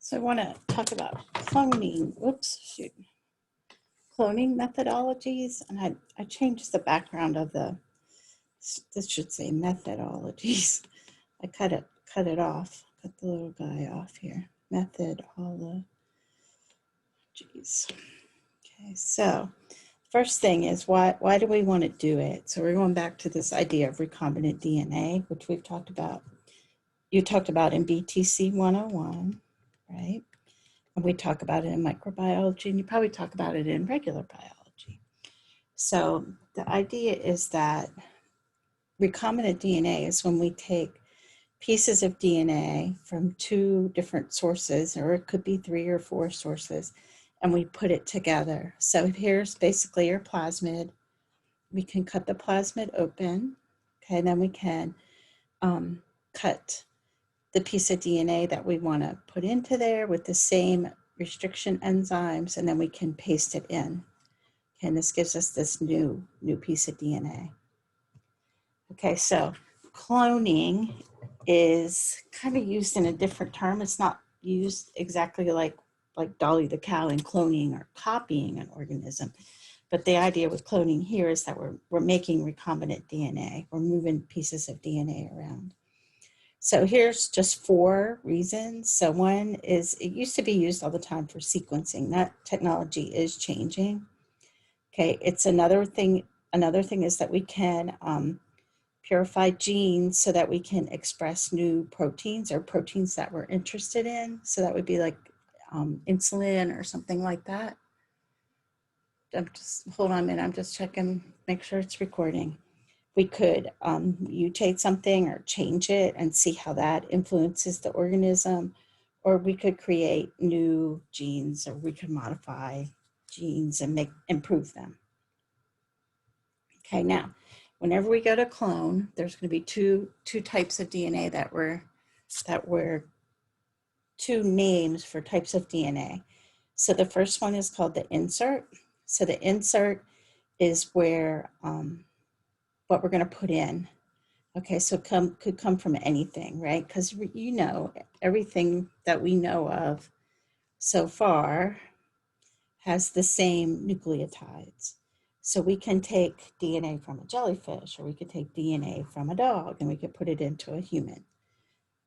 So I want to talk about cloning, cloning methodologies. And I changed the background of this should say methodologies. I cut it off, cut the little guy off here. Methodologies. Okay, so first thing is why do we want to do it? So we're going back to this idea of recombinant DNA, which we've talked about. You talked about in BTC 101, right? And we talk about it in microbiology, and you probably talk about it in regular biology. So the idea is that recombinant DNA is when we take pieces of DNA from 2 different sources, or it could be 3 or 4 sources, and we put it together. So here's basically your plasmid. We can cut the plasmid open, okay, and then we can cut the piece of DNA that we want to put into there with the same restriction enzymes, and then we can paste it in. Okay, and this gives us this new piece of DNA. Okay, so cloning is kind of used in a different term. It's not used exactly like Dolly the cow in cloning or copying an organism. But the idea with cloning here is that we're making recombinant DNA. We're moving pieces of DNA around. So here's just 4 reasons. So one is it used to be used all the time for sequencing. That technology is changing. Okay, it's another thing is that we can purify genes so that we can express new proteins or proteins that we're interested in. So that would be like insulin or something like that. Hold on a minute, I'm just checking, make sure it's recording. We could mutate something or change it and see how that influences the organism, or we could create new genes, or we could modify genes and improve them. Okay, now, whenever we go to clone, there's going to be two types of DNA that were 2 names for types of DNA. So the first one is called the insert. So the insert is where what we're going to put in. Okay, so could come from anything, right? Because everything that we know of so far has the same nucleotides. So we can take DNA from a jellyfish, or we could take DNA from a dog, and we could put it into a human.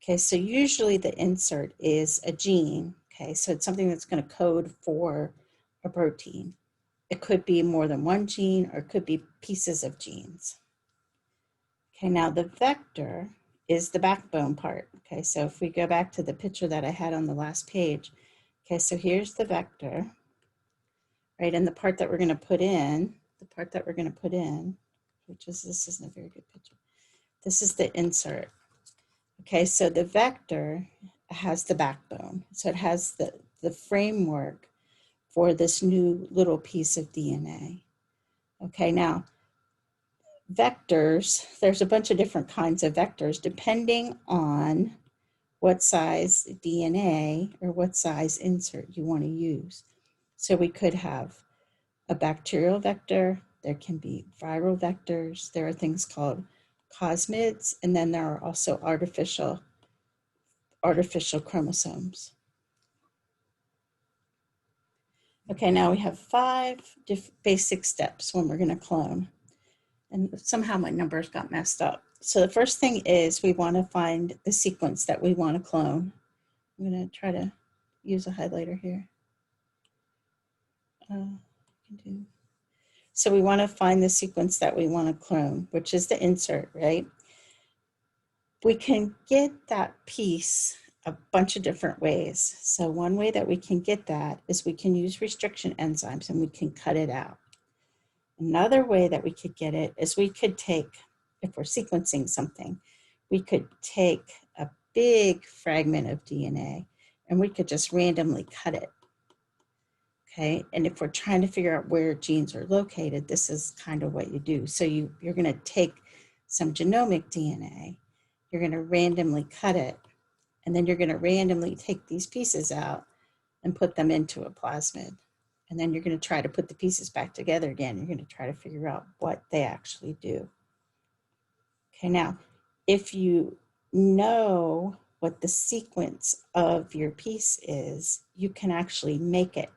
Okay, so usually the insert is a gene. Okay, so it's something that's going to code for a protein. It could be more than one gene, or it could be pieces of genes. Okay, now the vector is the backbone part. Okay, so if we go back to the picture that I had on the last page, okay, so here's the vector, right? And the part that we're going to put in, which is, this isn't a very good picture. This is the insert. Okay, so the vector has the backbone. So it has the framework for this new little piece of DNA. Okay, now, vectors, there's a bunch of different kinds of vectors depending on what size DNA or what size insert you want to use. So we could have a bacterial vector, there can be viral vectors, there are things called cosmids, and then there are also artificial chromosomes. Okay, now we have 5 basic steps when we're going to clone. And somehow my numbers got messed up. So the first thing is we want to find the sequence that we want to clone. I'm going to try to use a highlighter here. So we want to find the sequence that we want to clone, which is the insert, right? We can get that piece a bunch of different ways. So one way that we can get that is we can use restriction enzymes and we can cut it out. Another way that we could get it is we could take, if we're sequencing something, we could take a big fragment of DNA and we could just randomly cut it. Okay, and if we're trying to figure out where genes are located, this is kind of what you do. So you're going to take some genomic DNA, you're going to randomly cut it, and then you're going to randomly take these pieces out and put them into a plasmid. And then you're going to try to put the pieces back together again. You're going to try to figure out what they actually do. Okay, now, if you know what the sequence of your piece is, you can actually make it.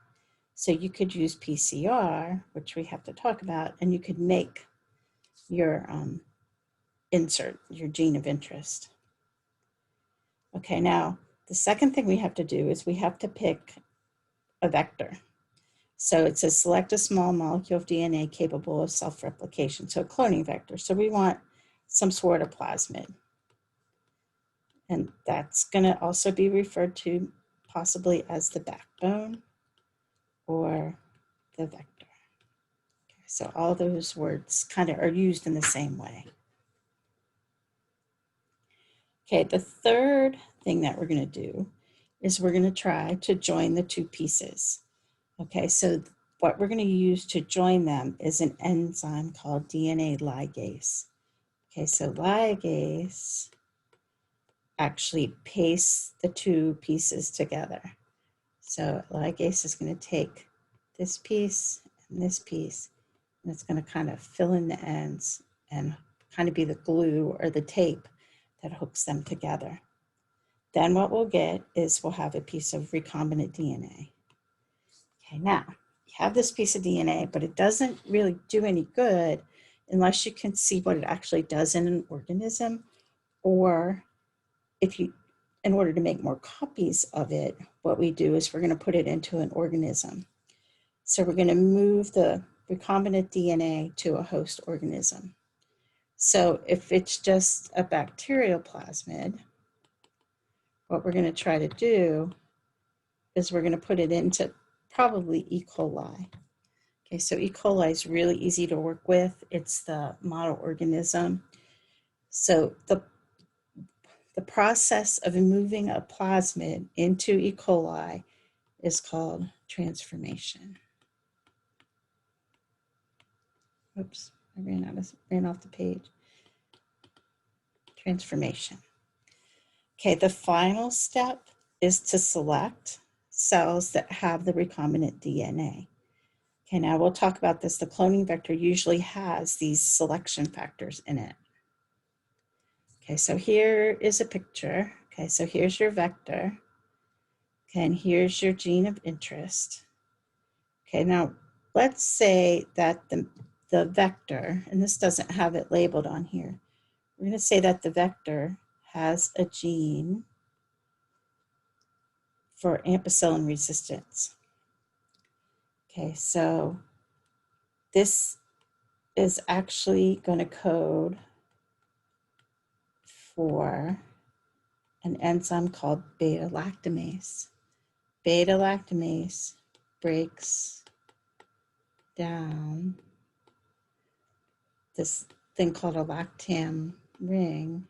So you could use PCR, which we have to talk about, and you could make your insert, your gene of interest. Okay, now the second thing we have to do is we have to pick a vector. So it says select a small molecule of DNA capable of self-replication, so a cloning vector. So we want some sort of plasmid. And that's going to also be referred to possibly as the backbone or the vector. Okay, so all those words kind of are used in the same way. Okay, the third thing that we're going to do is we're going to try to join the two pieces. Okay, so what we're going to use to join them is an enzyme called DNA ligase. Okay, so ligase actually pastes the two pieces together. So ligase is going to take this piece and it's going to kind of fill in the ends and kind of be the glue or the tape that hooks them together. Then what we'll get is we'll have a piece of recombinant DNA. Okay, now you have this piece of DNA, but it doesn't really do any good unless you can see what it actually does in an organism, or if you, in order to make more copies of it, what we do is we're going to put it into an organism. So we're going to move the recombinant DNA to a host organism. So if it's just a bacterial plasmid, what we're going to try to do is we're going to put it into probably E. coli. Okay, so E. coli is really easy to work with. It's the model organism. So the process of moving a plasmid into E. coli is called transformation. Oops, I ran off the page. Transformation. Okay, the final step is to select cells that have the recombinant DNA. Okay, now we'll talk about this. The cloning vector usually has these selection factors in it. Okay, so here is a picture. Okay, so here's your vector. Okay, and here's your gene of interest. Okay, now let's say that the vector, and this doesn't have it labeled on here, we're going to say that the vector has a gene for ampicillin resistance. Okay, so this is actually going to code for an enzyme called beta-lactamase. Beta-lactamase breaks down this thing called a lactam ring,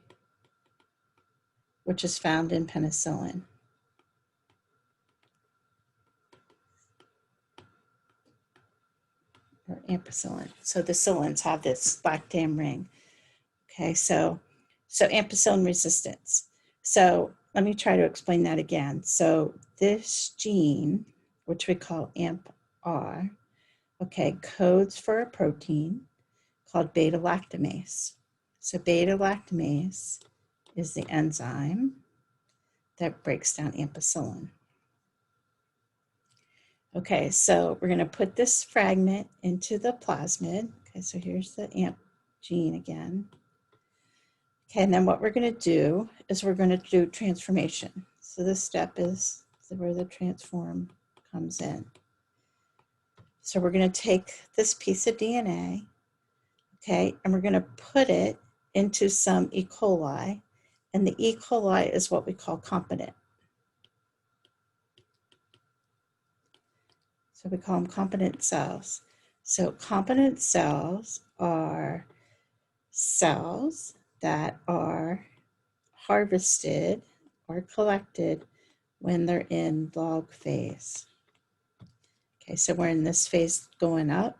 which is found in penicillin. Or ampicillin. So the psyllins have this lactam ring. Okay, so ampicillin resistance. So let me try to explain that again. So this gene, which we call AMP-R, okay, codes for a protein called beta-lactamase. So beta-lactamase is the enzyme that breaks down ampicillin. Okay, so we're going to put this fragment into the plasmid. Okay, so here's the AMP gene again. Okay, and then what we're going to do is we're going to do transformation. So this step is where the transform comes in. So we're going to take this piece of DNA, okay, and we're going to put it into some E. coli, and the E. coli is what we call competent. So we call them competent cells. So competent cells are cells that are harvested or collected when they're in log phase. Okay, so we're in this phase going up.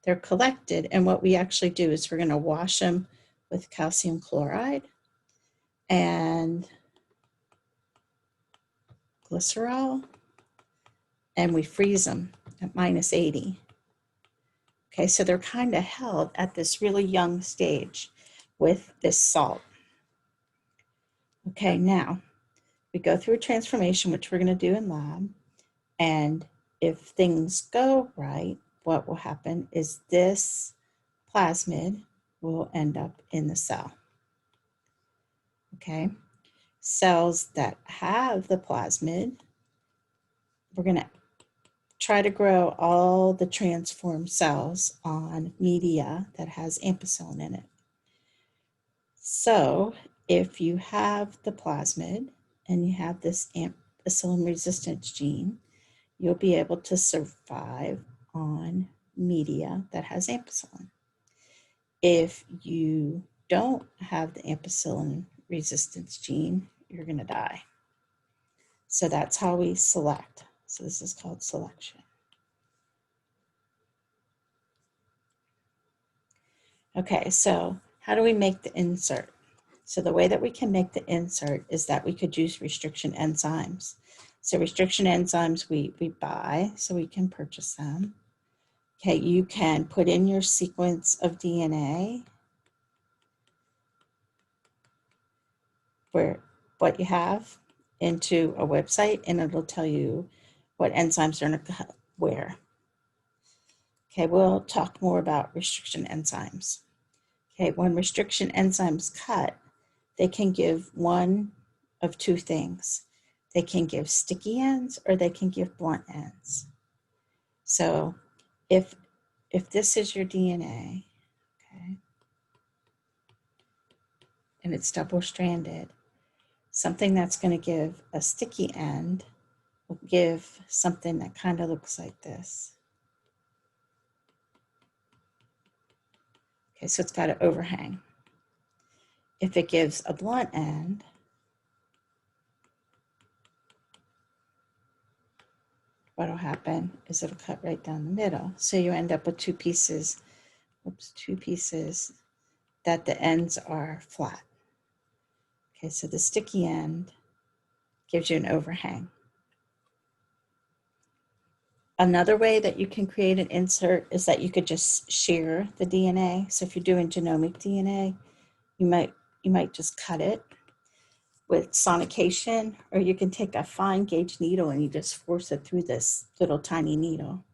They're collected, and what we actually do is we're going to wash them with calcium chloride and glycerol, and we freeze them at -80. Okay, so they're kind of held at this really young stage with this salt. Okay, now we go through a transformation, which we're going to do in lab. And if things go right, what will happen is this plasmid will end up in the cell. Okay, cells that have the plasmid, we're going to try to grow all the transformed cells on media that has ampicillin in it. So if you have the plasmid and you have this ampicillin resistance gene, you'll be able to survive on media that has ampicillin. If you don't have the ampicillin resistance gene, you're going to die. So that's how we select. So this is called selection. Okay, so how do we make the insert? So the way that we can make the insert is that we could use restriction enzymes. So restriction enzymes we buy, so we can purchase them. Okay, you can put in your sequence of DNA, where what you have, into a website, and it'll tell you what enzymes are going to cut where. Okay, we'll talk more about restriction enzymes. Okay, when restriction enzymes cut, they can give one of two things. They can give sticky ends or they can give blunt ends. So if this is your DNA, okay, and it's double-stranded, something that's going to give a sticky end will give something that kind of looks like this. Okay, so it's got an overhang. If it gives a blunt end, what'll happen is it'll cut right down the middle. So you end up with two pieces that the ends are flat. Okay, so the sticky end gives you an overhang. Another way that you can create an insert is that you could just shear the DNA. So if you're doing genomic DNA, you might just cut it with sonication, or you can take a fine gauge needle and you just force it through this little tiny needle.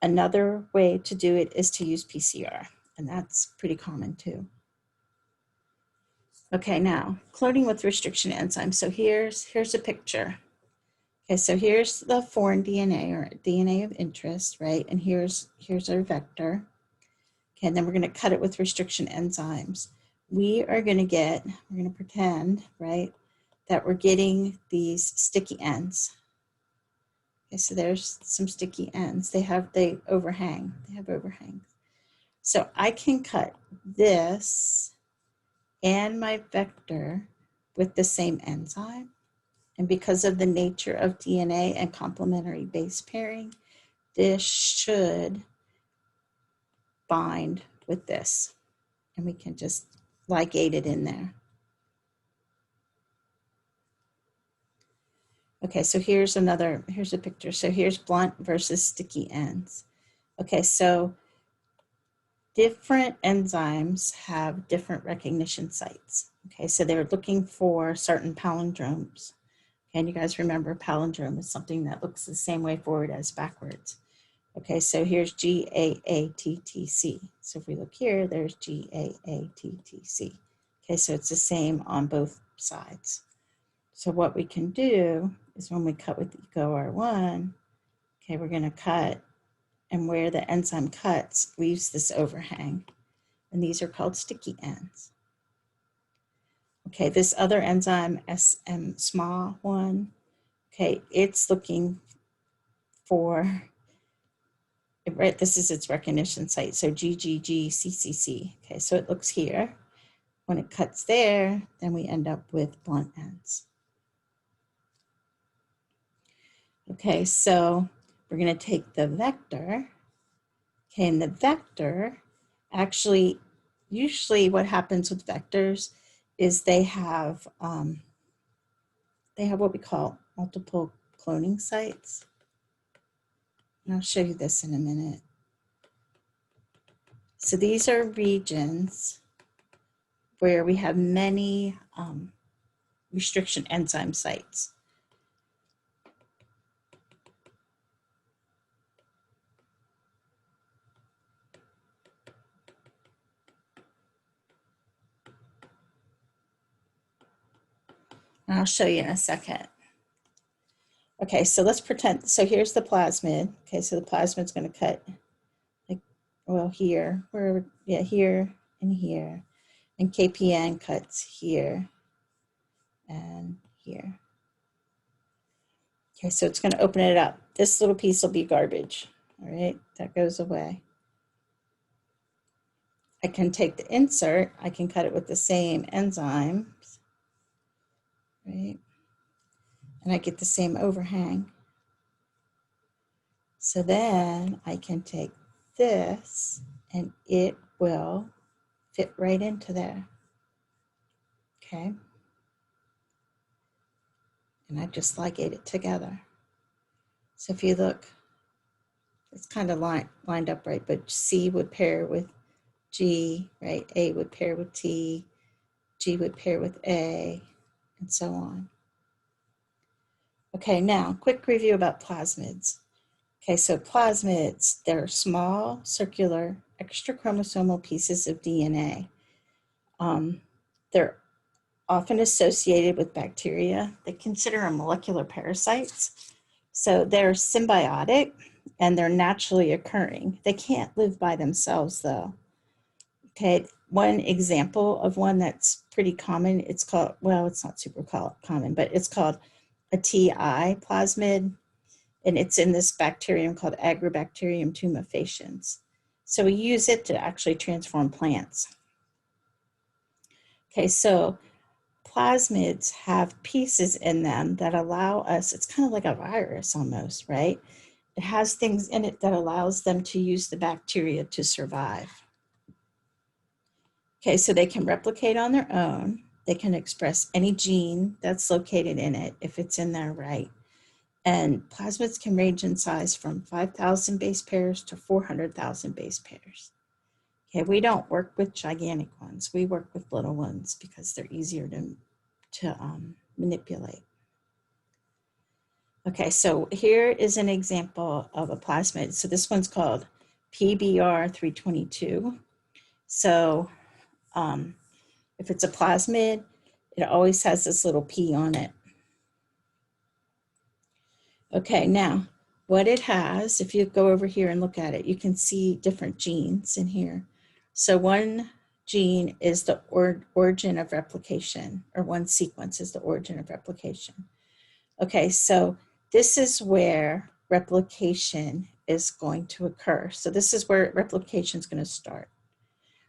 Another way to do it is to use PCR, and that's pretty common too. Okay, now cloning with restriction enzymes. So here's a picture. Okay, so here's the foreign DNA or DNA of interest, right? And here's our vector. Okay, and then we're going to cut it with restriction enzymes. We're going to pretend, right, that we're getting these sticky ends. Okay, so there's some sticky ends. They overhang. They have overhangs. So I can cut this and my vector with the same enzyme. And because of the nature of DNA and complementary base pairing, this should bind with this. And we can just ligate it in there. Okay, so here's a picture. So here's blunt versus sticky ends. Okay, so different enzymes have different recognition sites. Okay, so they're looking for certain palindromes. And you guys remember palindrome is something that looks the same way forward as backwards. Okay, so here's GAATTC. So if we look here, there's GAATTC. Okay, so it's the same on both sides. So what we can do is when we cut with EcoR1, okay, we're going to cut, and where the enzyme cuts leaves this overhang, and these are called sticky ends. Okay, this other enzyme, SMSMA1, okay, it's looking for, right, this is its recognition site, so GGGCCC. Okay, so it looks here. When it cuts there, then we end up with blunt ends. Okay, so we're going to take the vector. Okay, and the vector, actually, usually what happens with vectors is they have what we call multiple cloning sites. And I'll show you this in a minute. So these are regions where we have many restriction enzyme sites. And I'll show you in a second. Okay, so let's pretend, so here's the plasmid. Okay, so the plasmid's going to cut, like, well, here, wherever, yeah, here and here. And KPN cuts here and here. Okay, so it's going to open it up. This little piece will be garbage. All right, that goes away. I can take the insert, I can cut it with the same enzymes, right? And I get the same overhang. So then I can take this and it will fit right into there. Okay. And I just ligate it together. So if you look, it's kind of lined up right, but C would pair with G, right? A would pair with T, G would pair with A, and so on. Okay, now quick review about plasmids. Okay, so plasmids, they're small, circular, extrachromosomal pieces of DNA. They're often associated with bacteria. They consider them molecular parasites. So they're symbiotic and they're naturally occurring. They can't live by themselves though. Okay, one example of one that's pretty common, it's called, well, it's not super common, but it's called a TI plasmid, and it's in this bacterium called Agrobacterium tumefaciens. So we use it to actually transform plants. Okay, so plasmids have pieces in them that allow us, it's kind of like a virus almost, right? It has things in it that allows them to use the bacteria to survive. Okay, so they can replicate on their own. They can express any gene that's located in it if it's in there right. And plasmids can range in size from 5,000 base pairs to 400,000 base pairs. Okay, we don't work with gigantic ones. We work with little ones because they're easier to manipulate. Okay, so here is an example of a plasmid. So this one's called PBR322. So if it's a plasmid, it always has this little P on it. Okay, now what it has, if you go over here and look at it, you can see different genes in here. So one gene is the origin of replication, or one sequence is the origin of replication. Okay, so this is where replication is going to occur. So this is where replication is going to start.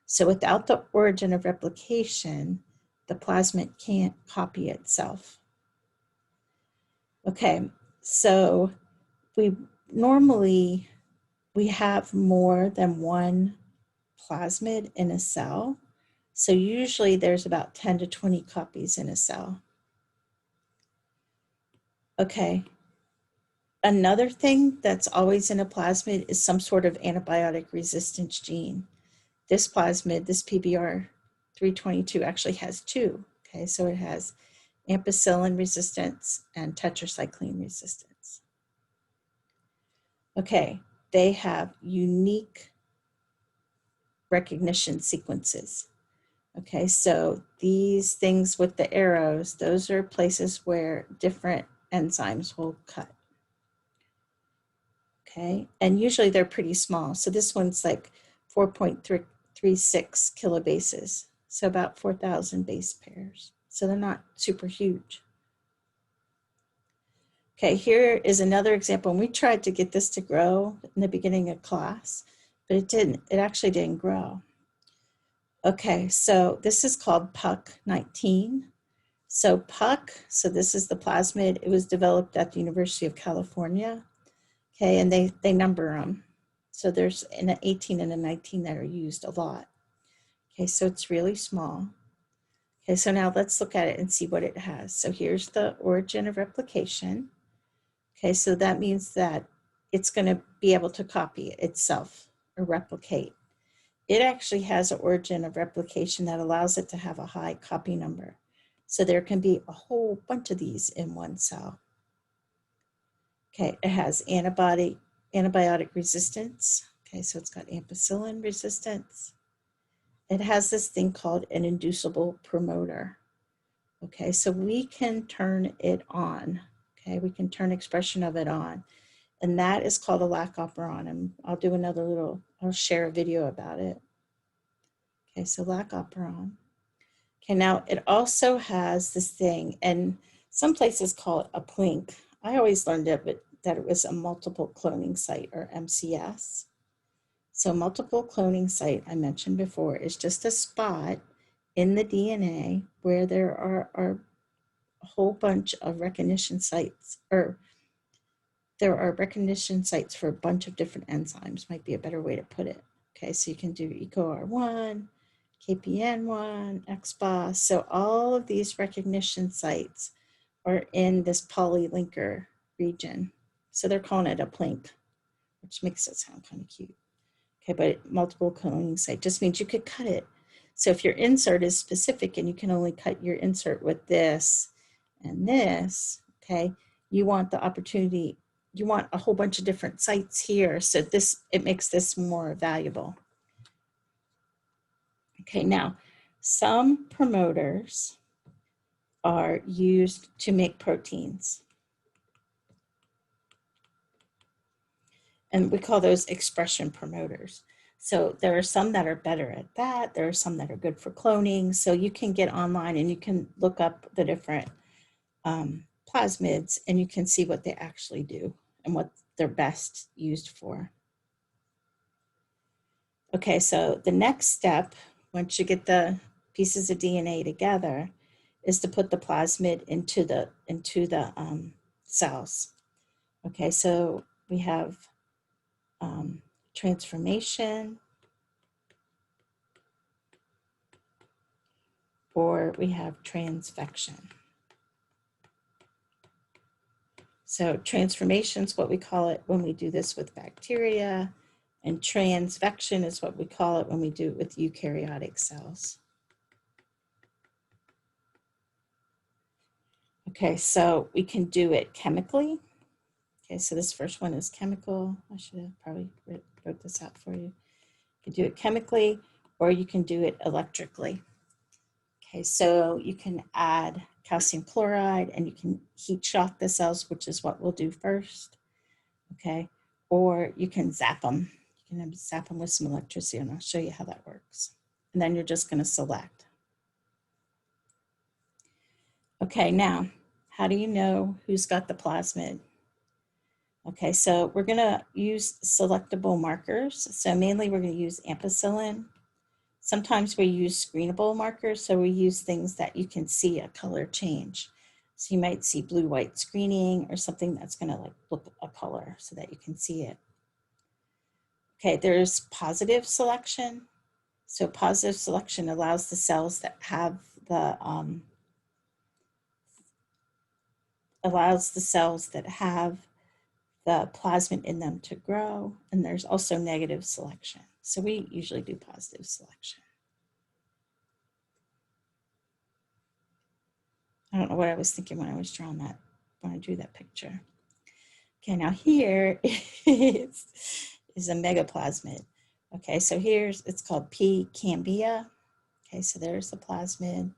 So without the origin of replication, the plasmid can't copy itself. Okay, so we have more than one plasmid in a cell. So usually there's about 10 to 20 copies in a cell. Okay. Another thing that's always in a plasmid is some sort of antibiotic resistance gene. This plasmid, this PBR322 actually has two. Okay, so it has ampicillin resistance and tetracycline resistance. Okay, they have unique recognition sequences. Okay, so these things with the arrows, those are places where different enzymes will cut. Okay, and usually they're pretty small. So this one's like 4.36 kilobases, so about 4,000 base pairs. So they're not super huge. Okay, here is another example. And we tried to get this to grow in the beginning of class, but it didn't. It actually didn't grow. Okay, so this is called PUC19. So PUC, so this is the plasmid. It was developed at the University of California. Okay, and they number them. So there's an 18 and a 19 that are used a lot. Okay, so it's really small. Okay, so now let's look at it and see what it has. So here's the origin of replication. Okay, so that means that it's going to be able to copy itself or replicate. It actually has an origin of replication that allows it to have a high copy number. So there can be a whole bunch of these in one cell. Okay, it has antibiotic resistance. Okay, so it's got ampicillin resistance. It has this thing called an inducible promoter. Okay, so we can turn it on. Okay, we can turn expression of it on. And that is called a lac operon. And I'll do another I'll share a video about it. Okay, so lac operon. Okay, now it also has this thing, and some places call it a PLINK. I always learned that it was a multiple cloning site, or MCS. So multiple cloning site, I mentioned before, is just a spot in the DNA where there are a whole bunch of recognition sites, or there are recognition sites for a bunch of different enzymes, might be a better way to put it. Okay, so you can do EcoR1, KPN1, XBOS. So all of these recognition sites are in this polylinker region. So they're calling it a PLINK, which makes it sound kind of cute. Okay, but multiple cloning site just means you could cut it. So if your insert is specific and you can only cut your insert with this and this, okay, you want the opportunity, you want a whole bunch of different sites here. So it makes this more valuable. Okay, now some promoters are used to make proteins. And we call those expression promoters. So there are some that are better at that. There are some that are good for cloning. So you can get online and you can look up the different plasmids and you can see what they actually do and what they're best used for. Okay, so the next step, once you get the pieces of DNA together, is to put the plasmid into the cells. Okay, so we have transformation, or we have transfection. So transformation is what we call it when we do this with bacteria, and transfection is what we call it when we do it with eukaryotic cells. Okay, so we can do it chemically. Okay, so this first one is chemical. I should have probably wrote this out for you. You can do it chemically, or you can do it electrically. Okay, so you can add calcium chloride and you can heat shock the cells, which is what we'll do first. Okay, or you can zap them. You can zap them with some electricity, and I'll show you how that works. And then you're just going to select. Okay, now, how do you know who's got the plasmid? Okay, so we're going to use selectable markers. So mainly we're going to use ampicillin. Sometimes we use screenable markers, so we use things that you can see a color change. So you might see blue-white screening or something that's going to like look a color so that you can see it. Okay, there's positive selection. So positive selection allows the cells that have the plasmid in them to grow, and there's also negative selection. So we usually do positive selection. I don't know what I was thinking when I was drawing that, when I drew that picture. Okay, now here is a megaplasmid. Okay, so it's called P. cambia. Okay, so there's the plasmid.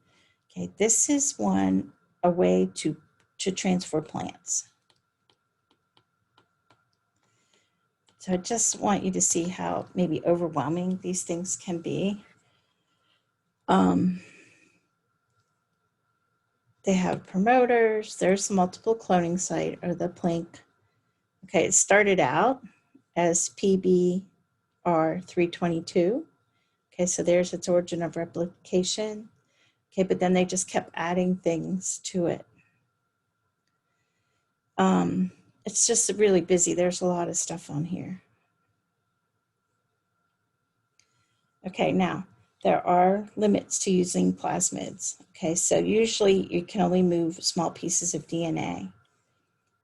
Okay, this is a way to transfer plants. So I just want you to see how maybe overwhelming these things can be. They have promoters. There's the multiple cloning site, or the PLINK. Okay, it started out as PBR322. Okay, so there's its origin of replication. Okay, but then they just kept adding things to it. It's just really busy. There's a lot of stuff on here. Okay, now there are limits to using plasmids. Okay, so usually you can only move small pieces of DNA.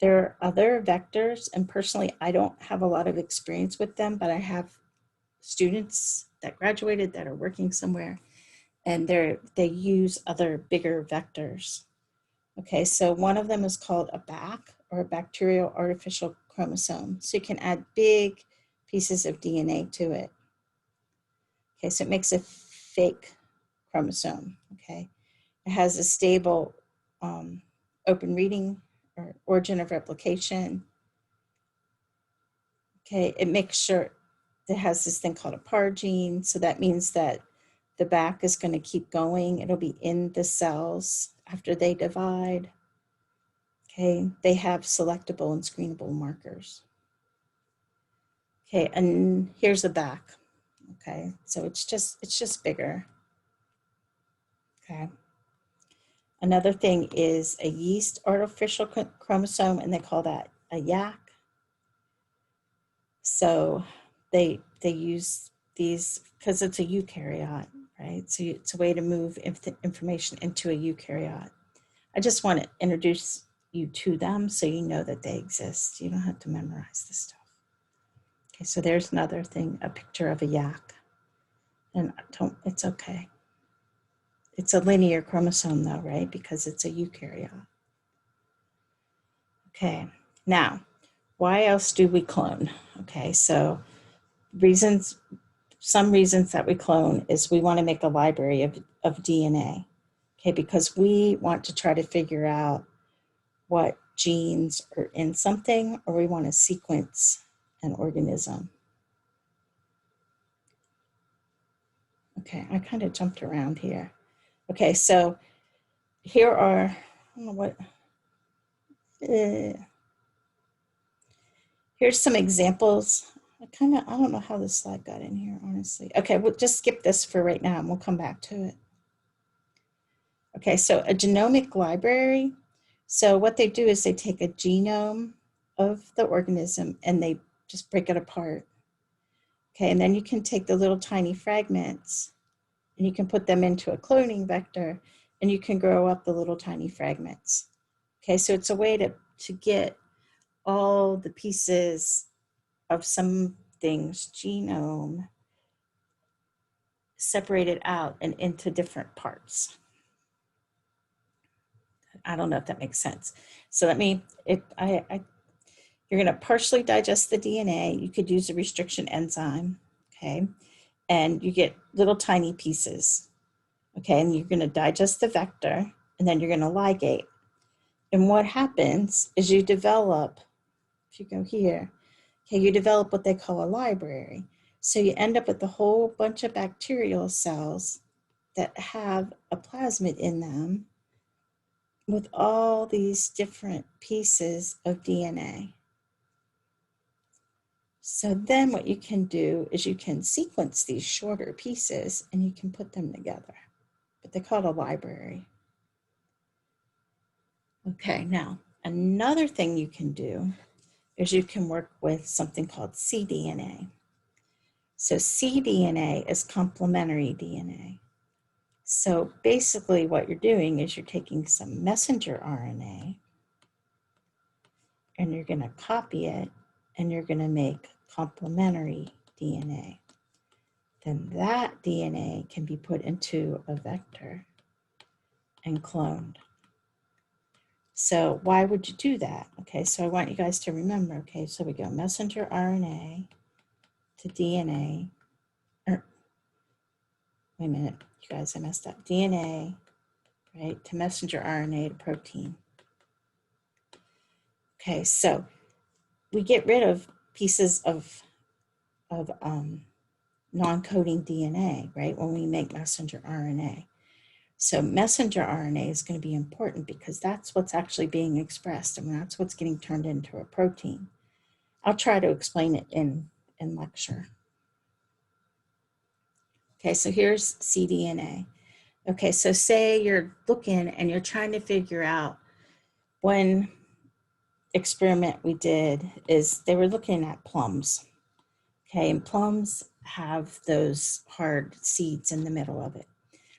There are other vectors, and personally, I don't have a lot of experience with them, but I have students that graduated that are working somewhere, and they use other bigger vectors. Okay, so one of them is called a BAC, or a bacterial artificial chromosome. So you can add big pieces of DNA to it. Okay, so it makes a fake chromosome. Okay, it has a stable open reading or origin of replication. Okay, it makes sure it has this thing called a PAR gene. So that means that the BAC is going to keep going. It'll be in the cells after they divide. Okay, they have selectable and screenable markers. Okay, and here's the BAC. Okay, so it's just bigger. Okay. Another thing is a yeast artificial chromosome, and they call that a YAC. So they use these because it's a eukaryote, right? So it's a way to move information into a eukaryote. I just want to introduce you to them so you know that they exist. You don't have to memorize this stuff. Okay, so there's another thing, a picture of a YAC. And it's okay. It's a linear chromosome though, right? Because it's a eukaryote. Okay, now, why else do we clone? Okay, so some reasons that we clone is we want to make a library of DNA. Okay, because we want to try to figure out what genes are in something, or we want to sequence an organism. Okay, I kind of jumped around here. Okay, so here are, I don't know what, here's some examples. I don't know how this slide got in here, honestly. Okay, we'll just skip this for right now and we'll come back to it. Okay, so a genomic library. So what they do is they take a genome of the organism and they just break it apart. Okay, and then you can take the little tiny fragments and you can put them into a cloning vector and you can grow up the little tiny fragments. Okay, so it's a way to get all the pieces of something's genome separated out and into different parts. I don't know if that makes sense. So you're going to partially digest the DNA. You could use a restriction enzyme, okay? And you get little tiny pieces, okay? And you're going to digest the vector, and then you're going to ligate. And what happens is you develop, if you go here, okay, you develop what they call a library. So you end up with a whole bunch of bacterial cells that have a plasmid in them with all these different pieces of DNA. So then what you can do is you can sequence these shorter pieces and you can put them together. But they call it a library. Okay, now another thing you can do is you can work with something called cDNA. So cDNA is complementary DNA. So basically what you're doing is you're taking some messenger RNA and you're going to copy it and you're going to make complementary DNA. Then that DNA can be put into a vector and cloned. So why would you do that? Okay, so I want you guys to remember, okay, so we go messenger RNA to DNA, or wait a minute, you guys, I messed up. DNA, right, to messenger RNA to protein. Okay, so we get rid of pieces of non-coding DNA, right, when we make messenger RNA. So messenger RNA is going to be important because that's what's actually being expressed and that's what's getting turned into a protein. I'll try to explain it in lecture. Okay, so here's cDNA. Okay, so say you're looking and you're trying to figure out, one experiment we did is they were looking at plums. Okay, and plums have those hard seeds in the middle of it.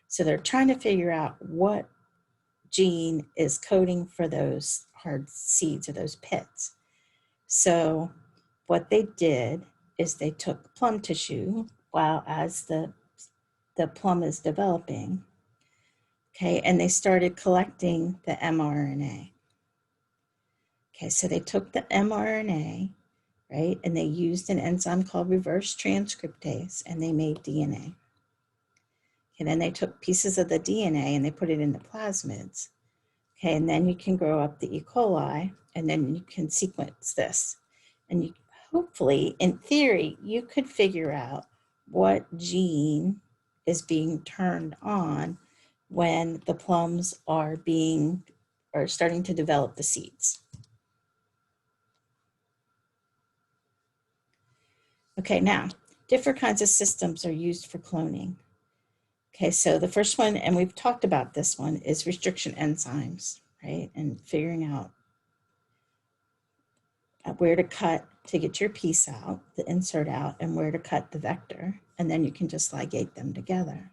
So they're trying to figure out what gene is coding for those hard seeds or those pits. So what they did is they took plum tissue, while as the the plum is developing. Okay, and they started collecting the mRNA. Okay, so they took the mRNA, right, and they used an enzyme called reverse transcriptase, and they made DNA. And then they took pieces of the DNA and they put it in the plasmids. Okay, and then you can grow up the E. coli, and then you can sequence this. And you, hopefully, in theory, you could figure out what gene is being turned on when the plums are starting to develop the seeds. Okay, now, different kinds of systems are used for cloning. Okay, so the first one, and we've talked about this one, is restriction enzymes, right? And figuring out where to cut to get your piece out, the insert out, and where to cut the vector, and then you can just ligate them together.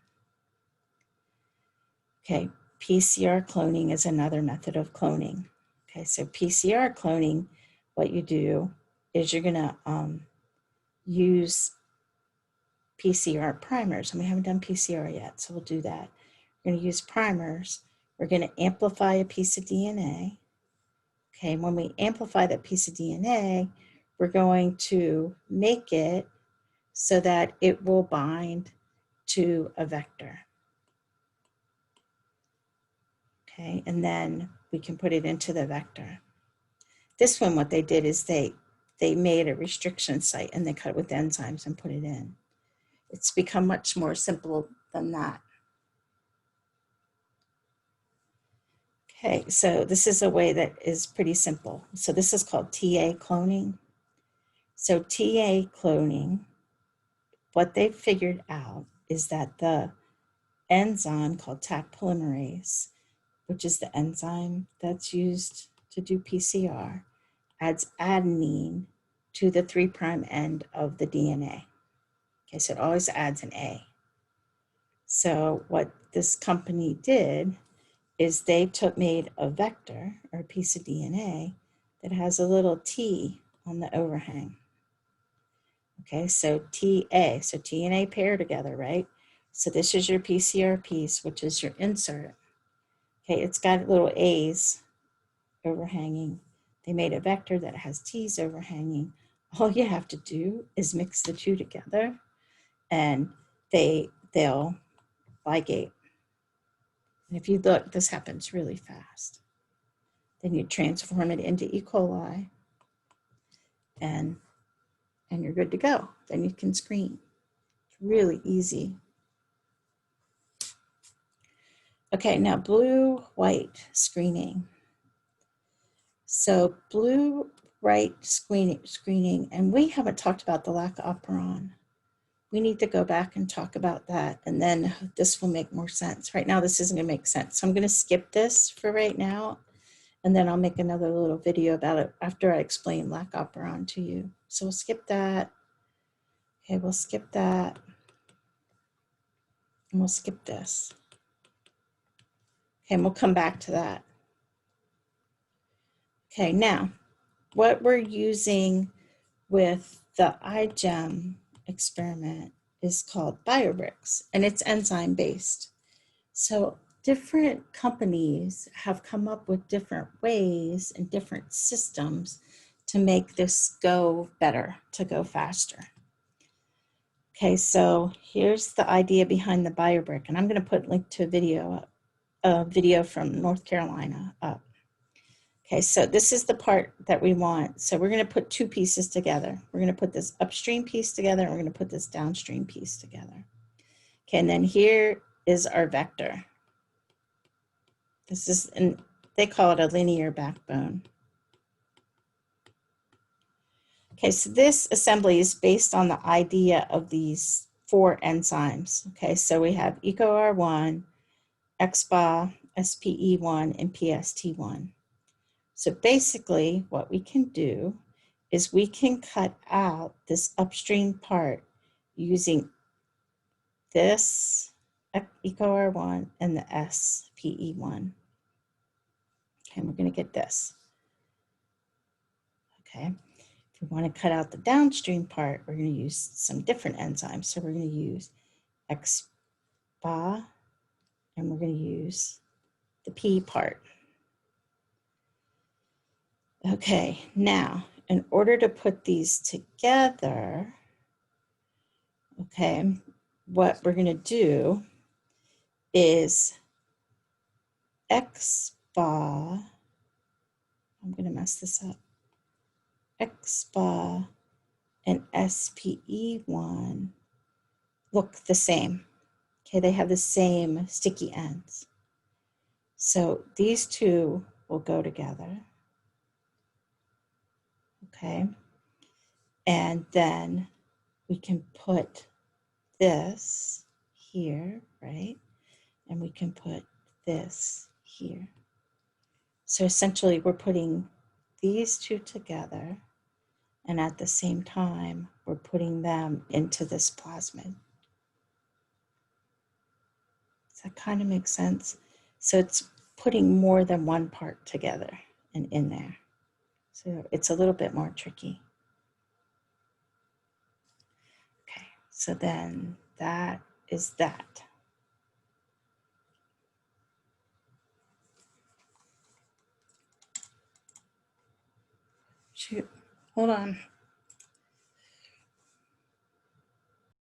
Okay, PCR cloning is another method of cloning. Okay, so PCR cloning, what you do is you're gonna use PCR primers, and we haven't done PCR yet, so we'll do that. We're gonna use primers. We're gonna amplify a piece of DNA. Okay, and when we amplify that piece of DNA, we're going to make it so that it will bind to a vector. Okay, and then we can put it into the vector. This one, what they did is they made a restriction site and they cut it with enzymes and put it in. It's become much more simple than that. Okay, so this is a way that is pretty simple. So this is called TA cloning. So TA cloning, what they figured out is that the enzyme called Taq polymerase, which is the enzyme that's used to do PCR, adds adenine to the 3' end of the DNA. Okay, so it always adds an A. So what this company did is they made a vector or a piece of DNA that has a little T on the overhang. Okay, so TA, so T and A pair together, right? So this is your PCR piece, which is your insert. Okay, it's got little A's overhanging. They made a vector that has T's overhanging. All you have to do is mix the two together and they'll ligate. And if you look, this happens really fast. Then you transform it into E. coli and you're good to go. Then you can screen. It's really easy. Okay, now blue-white screening. So blue-white screening, and we haven't talked about the lac operon. We need to go back and talk about that, and then this will make more sense. Right now, this isn't gonna make sense. So I'm gonna skip this for right now, and then I'll make another little video about it after I explain lac operon to you. So we'll skip that. Okay, we'll skip that. And we'll skip this. Okay, and we'll come back to that. Okay, now, what we're using with the iGEM experiment is called BioBricks, and it's enzyme-based. So different companies have come up with different ways and different systems to make this go better, to go faster. Okay, so here's the idea behind the BioBrick, and I'm going to put a link to a video from North Carolina up. Okay, so this is the part that we want. So we're going to put two pieces together. We're going to put this upstream piece together, and we're going to put this downstream piece together. Okay, and then here is our vector. This is, and they call it a linear backbone. Okay, so this assembly is based on the idea of these 4 enzymes. Okay, so we have EcoR1, XBA, SPE1, and PST1. So basically what we can do is we can cut out this upstream part using this EcoR1 and the SPE1. Okay, and we're going to get this. Okay. If we want to cut out the downstream part, we're going to use some different enzymes. So we're going to use ba, and we're going to use the P part. Okay, now, in order to put these together, okay, what we're going to do is X bar, I'm going to mess this up, X bar and SPE1 look the same. Okay, they have the same sticky ends. So these two will go together. Okay, and then we can put this here, right? And we can put this here. So essentially we're putting these two together, and at the same time, we're putting them into this plasmid. Does that kind of make sense? So it's putting more than one part together and in there. So it's a little bit more tricky. Okay, so then that is that. Shoot, hold on.